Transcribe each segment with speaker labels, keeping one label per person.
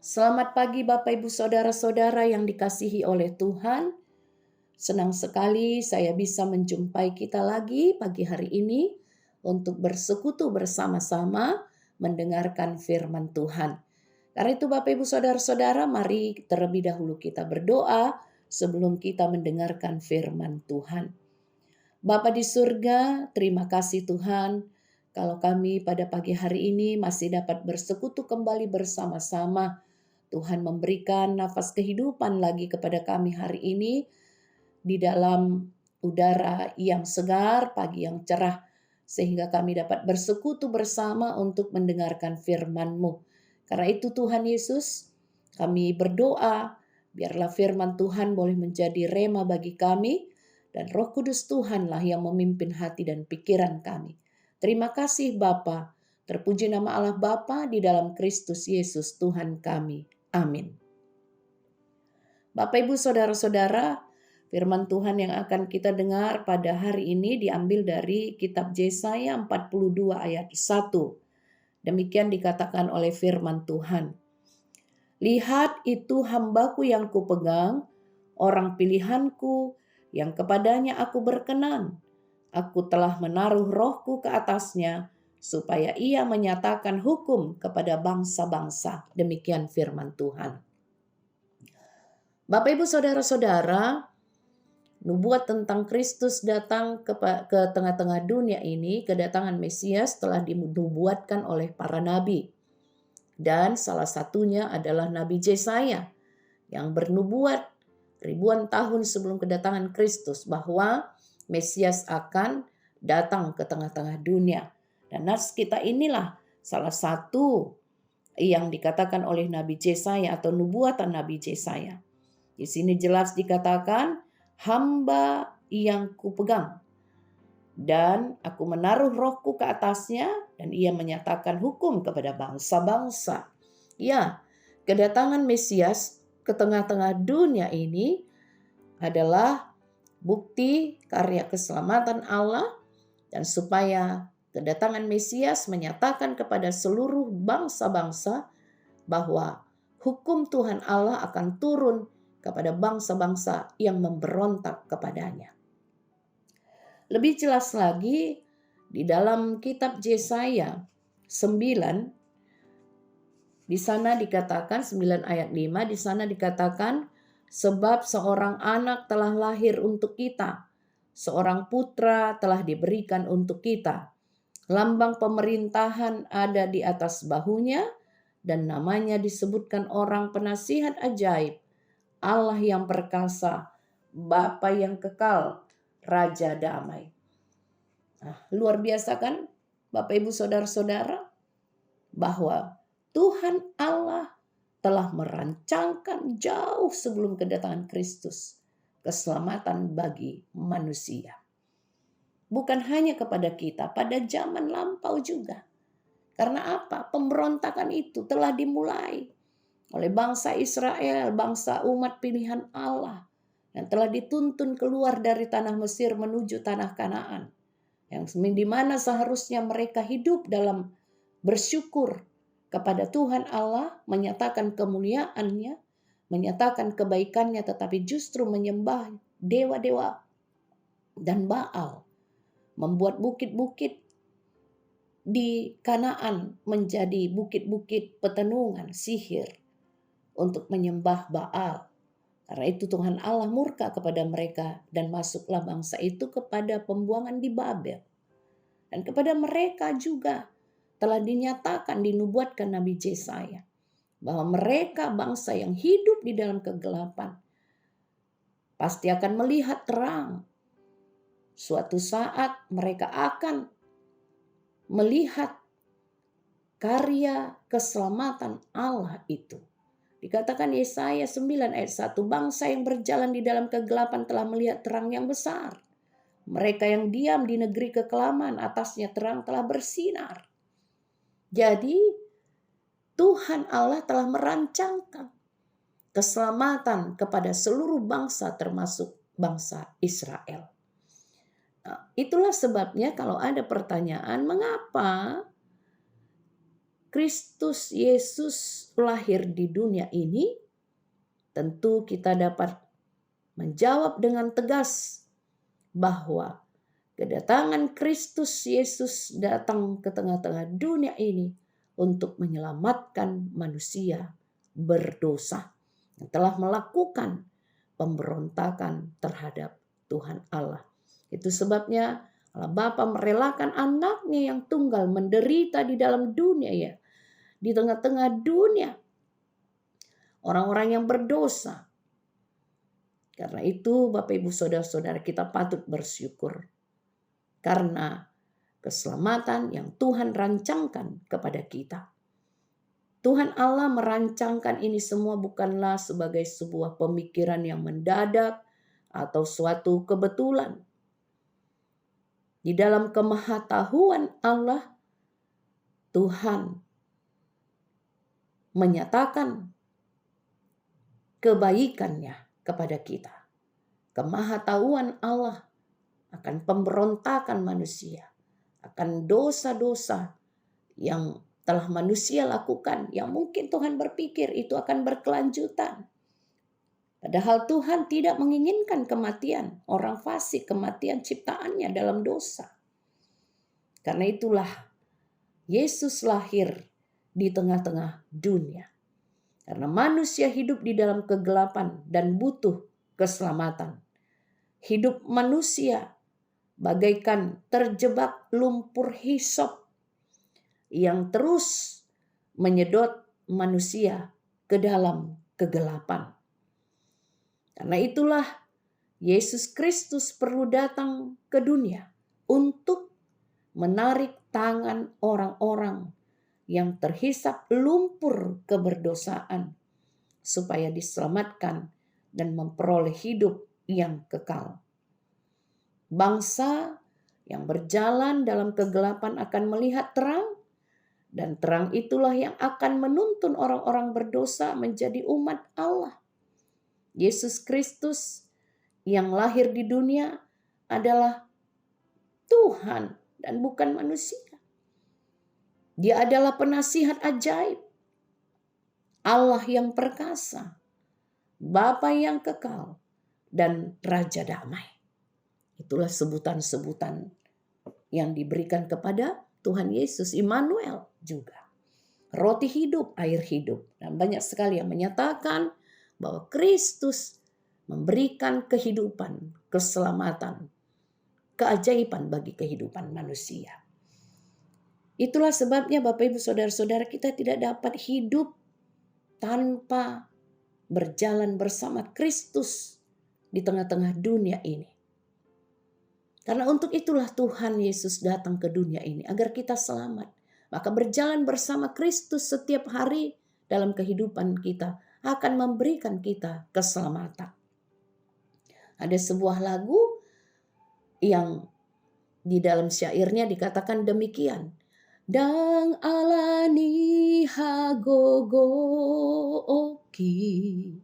Speaker 1: Selamat pagi Bapak Ibu Saudara-saudara yang dikasihi oleh Tuhan. Senang sekali saya bisa menjumpai kita lagi pagi hari ini untuk bersekutu bersama-sama mendengarkan firman Tuhan. Karena itu Bapak Ibu Saudara-saudara, mari terlebih dahulu kita berdoa sebelum kita mendengarkan firman Tuhan. Bapa di surga, terima kasih Tuhan kalau kami pada pagi hari ini masih dapat bersekutu kembali bersama-sama. Tuhan memberikan nafas kehidupan lagi kepada kami hari ini di dalam udara yang segar, pagi yang cerah, sehingga kami dapat bersekutu bersama untuk mendengarkan firman-Mu. Karena itu Tuhan Yesus, kami berdoa, biarlah firman Tuhan boleh menjadi rema bagi kami, dan Roh Kudus Tuhanlah yang memimpin hati dan pikiran kami. Terima kasih Bapa. Terpuji nama Allah Bapa di dalam Kristus Yesus Tuhan kami. Amin. Bapak Ibu Saudara-saudara, firman Tuhan yang akan kita dengar pada hari ini diambil dari kitab Yesaya 42 ayat 1. Demikian dikatakan oleh firman Tuhan. Lihat itu hambaku yang kupegang, orang pilihanku yang kepadanya aku berkenan. Aku telah menaruh rohku ke atasnya, supaya ia menyatakan hukum kepada bangsa-bangsa. Demikian firman Tuhan. Bapak Ibu Saudara-saudara, nubuat tentang Kristus datang ke tengah-tengah dunia ini, kedatangan Mesias telah dinubuatkan oleh para nabi. Dan salah satunya adalah Nabi Yesaya yang bernubuat ribuan tahun sebelum kedatangan Kristus bahwa Mesias akan datang ke tengah-tengah dunia. Dan nas kita inilah salah satu yang dikatakan oleh Nabi Yesaya atau nubuatan Nabi Yesaya. Di sini jelas dikatakan, hamba yang kupegang, dan aku menaruh rohku ke atasnya, dan ia menyatakan hukum kepada bangsa-bangsa. Ya, kedatangan Mesias ke tengah-tengah dunia ini adalah bukti karya keselamatan Allah, dan supaya kedatangan Mesias menyatakan kepada seluruh bangsa-bangsa bahwa hukum Tuhan Allah akan turun kepada bangsa-bangsa yang memberontak kepadanya. Lebih jelas lagi di dalam kitab Yesaya 9, di sana dikatakan 9 ayat 5, di sana dikatakan, sebab seorang anak telah lahir untuk kita, seorang putra telah diberikan untuk kita. Lambang pemerintahan ada di atas bahunya, dan namanya disebutkan orang penasihat ajaib, Allah yang perkasa, Bapa yang kekal, Raja damai. Nah, luar biasa kan Bapak Ibu Saudara-saudara, bahwa Tuhan Allah telah merancangkan jauh sebelum kedatangan Kristus keselamatan bagi manusia. Bukan hanya kepada kita, pada zaman lampau juga. Karena apa? Pemberontakan itu telah dimulai oleh bangsa Israel, bangsa umat pilihan Allah, yang telah dituntun keluar dari tanah Mesir menuju tanah Kanaan, yang di mana seharusnya mereka hidup dalam bersyukur kepada Tuhan Allah, menyatakan kemuliaannya, menyatakan kebaikannya, tetapi justru menyembah dewa-dewa dan Baal, membuat bukit-bukit di Kanaan menjadi bukit-bukit petenungan, sihir, untuk menyembah Baal. Karena itu Tuhan Allah murka kepada mereka, dan masuklah bangsa itu kepada pembuangan di Babel. Dan kepada mereka juga telah dinyatakan, dinubuatkan Nabi Yesaya, bahwa mereka bangsa yang hidup di dalam kegelapan pasti akan melihat terang. Suatu saat mereka akan melihat karya keselamatan Allah itu. Dikatakan Yesaya 9 ayat 1, bangsa yang berjalan di dalam kegelapan telah melihat terang yang besar. Mereka yang diam di negeri kekelaman, atasnya terang telah bersinar. Jadi Tuhan Allah telah merancangkan keselamatan kepada seluruh bangsa termasuk bangsa Israel. Nah, itulah sebabnya kalau ada pertanyaan, mengapa Kristus Yesus lahir di dunia ini, tentu kita dapat menjawab dengan tegas bahwa kedatangan Kristus Yesus datang ke tengah-tengah dunia ini untuk menyelamatkan manusia berdosa yang telah melakukan pemberontakan terhadap Tuhan Allah. Itu sebabnya Allah Bapa merelakan anaknya yang tunggal menderita di dalam dunia ya. Di tengah-tengah dunia. Orang-orang yang berdosa. Karena itu Bapak Ibu Saudara-saudara kita patut bersyukur. Karena keselamatan yang Tuhan rancangkan kepada kita. Tuhan Allah merancangkan ini semua bukanlah sebagai sebuah pemikiran yang mendadak atau suatu kebetulan. Di dalam kemahatauan Allah, Tuhan menyatakan kebaikannya kepada kita. Kemahatauan Allah akan pemberontakan manusia, akan dosa-dosa yang telah manusia lakukan, yang mungkin Tuhan berpikir itu akan berkelanjutan. Padahal Tuhan tidak menginginkan kematian orang fasik, kematian ciptaannya dalam dosa. Karena itulah Yesus lahir di tengah-tengah dunia. Karena manusia hidup di dalam kegelapan dan butuh keselamatan. Hidup manusia bagaikan terjebak lumpur hisop yang terus menyedot manusia ke dalam kegelapan. Karena itulah Yesus Kristus perlu datang ke dunia untuk menarik tangan orang-orang yang terhisap lumpur keberdosaan supaya diselamatkan dan memperoleh hidup yang kekal. Bangsa yang berjalan dalam kegelapan akan melihat terang, dan terang itulah yang akan menuntun orang-orang berdosa menjadi umat Allah. Yesus Kristus yang lahir di dunia adalah Tuhan dan bukan manusia. Dia adalah penasihat ajaib, Allah yang perkasa, Bapa yang kekal, dan Raja damai. Itulah sebutan-sebutan yang diberikan kepada Tuhan Yesus, Immanuel juga. Roti hidup, air hidup. Dan banyak sekali yang menyatakan bahwa Kristus memberikan kehidupan, keselamatan, keajaiban bagi kehidupan manusia. Itulah sebabnya Bapak Ibu Saudara-saudara kita tidak dapat hidup tanpa berjalan bersama Kristus di tengah-tengah dunia ini. Karena untuk itulah Tuhan Yesus datang ke dunia ini agar kita selamat. Maka berjalan bersama Kristus setiap hari dalam kehidupan kita akan memberikan kita keselamatan. Ada sebuah lagu yang di dalam syairnya dikatakan demikian. Dang alani hagogo oki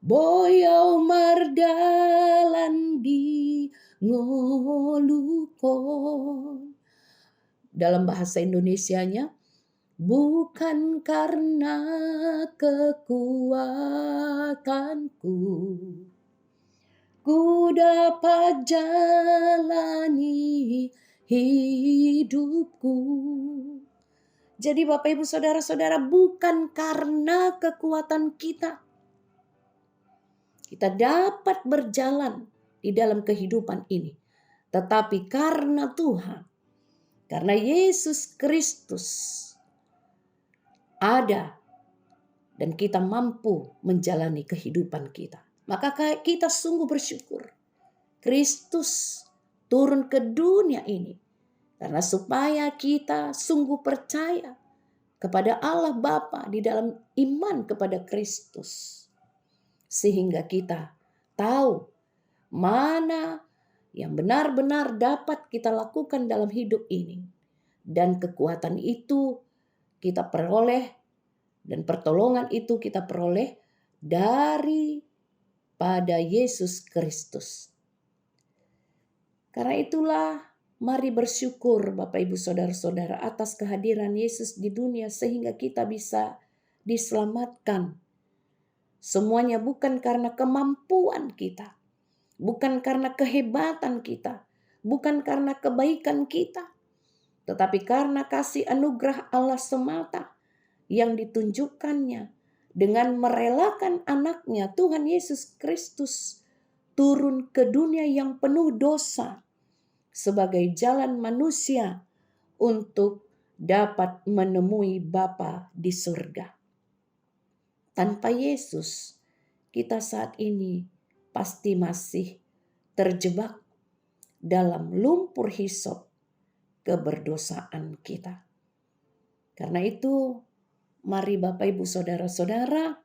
Speaker 1: boyau mardalan di ngolukon. Dalam bahasa Indonesianya, bukan karena kekuatanku ku dapat jalani hidupku. Jadi Bapak Ibu Saudara-saudara, bukan karena kekuatan kita dapat berjalan di dalam kehidupan ini. Tetapi karena Tuhan, karena Yesus Kristus ada dan kita mampu menjalani kehidupan kita. Maka kita sungguh bersyukur. Kristus turun ke dunia ini karena supaya kita sungguh percaya kepada Allah Bapa di dalam iman kepada Kristus. Sehingga kita tahu mana yang benar-benar dapat kita lakukan dalam hidup ini. Dan kekuatan itu kita peroleh dan pertolongan itu kita peroleh daripada Yesus Kristus. Karena itulah Mari bersyukur Bapak Ibu Saudara-saudara atas kehadiran Yesus di dunia sehingga kita bisa diselamatkan. Semuanya bukan karena kemampuan kita, bukan karena kehebatan kita, bukan karena kebaikan kita, tetapi karena kasih anugerah Allah semata yang ditunjukkannya dengan merelakan anaknya Tuhan Yesus Kristus turun ke dunia yang penuh dosa sebagai jalan manusia untuk dapat menemui Bapa di surga. Tanpa Yesus, kita saat ini pasti masih terjebak dalam lumpur hisop keberdosaan kita. Karena itu, mari Bapak Ibu Saudara-saudara,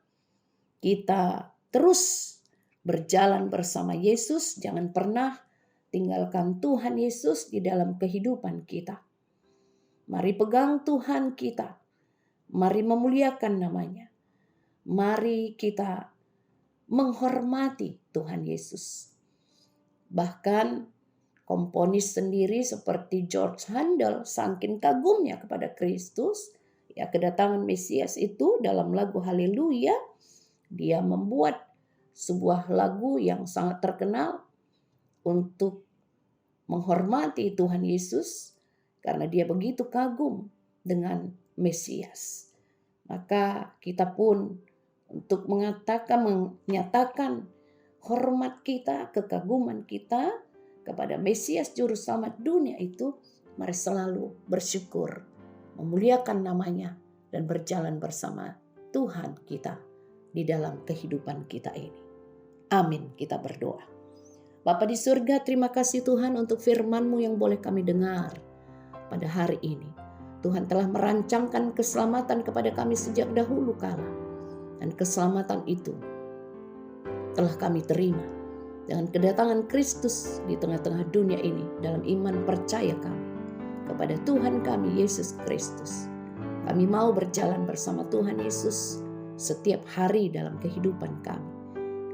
Speaker 1: kita terus berjalan bersama Yesus, jangan pernah tinggalkan Tuhan Yesus di dalam kehidupan kita. Mari pegang Tuhan kita. Mari memuliakan namanya. Mari kita menghormati Tuhan Yesus. Bahkan komponis sendiri seperti George Handel saking kagumnya kepada Kristus, ya kedatangan Mesias itu dalam lagu Haleluya, dia membuat sebuah lagu yang sangat terkenal untuk menghormati Tuhan Yesus karena dia begitu kagum dengan Mesias. Maka kita pun untuk menyatakan hormat kita, kekaguman kita kepada Mesias Juru Selamat dunia itu, mari selalu bersyukur, memuliakan namanya, dan berjalan bersama Tuhan kita di dalam kehidupan kita ini. Amin, kita berdoa. Bapa di surga, terima kasih Tuhan untuk firman-Mu yang boleh kami dengar pada hari ini. Tuhan telah merancangkan keselamatan kepada kami sejak dahulu kala. Dan keselamatan itu telah kami terima dengan kedatangan Kristus di tengah-tengah dunia ini dalam iman percaya kami kepada Tuhan kami Yesus Kristus. Kami mau berjalan bersama Tuhan Yesus setiap hari dalam kehidupan kami.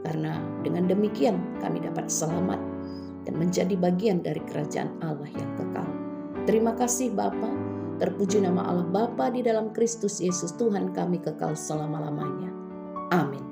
Speaker 1: Karena dengan demikian kami dapat selamat dan menjadi bagian dari kerajaan Allah yang kekal. Terima kasih Bapa, terpuji nama Allah Bapa di dalam Kristus Yesus Tuhan kami kekal selama-lamanya. Amin.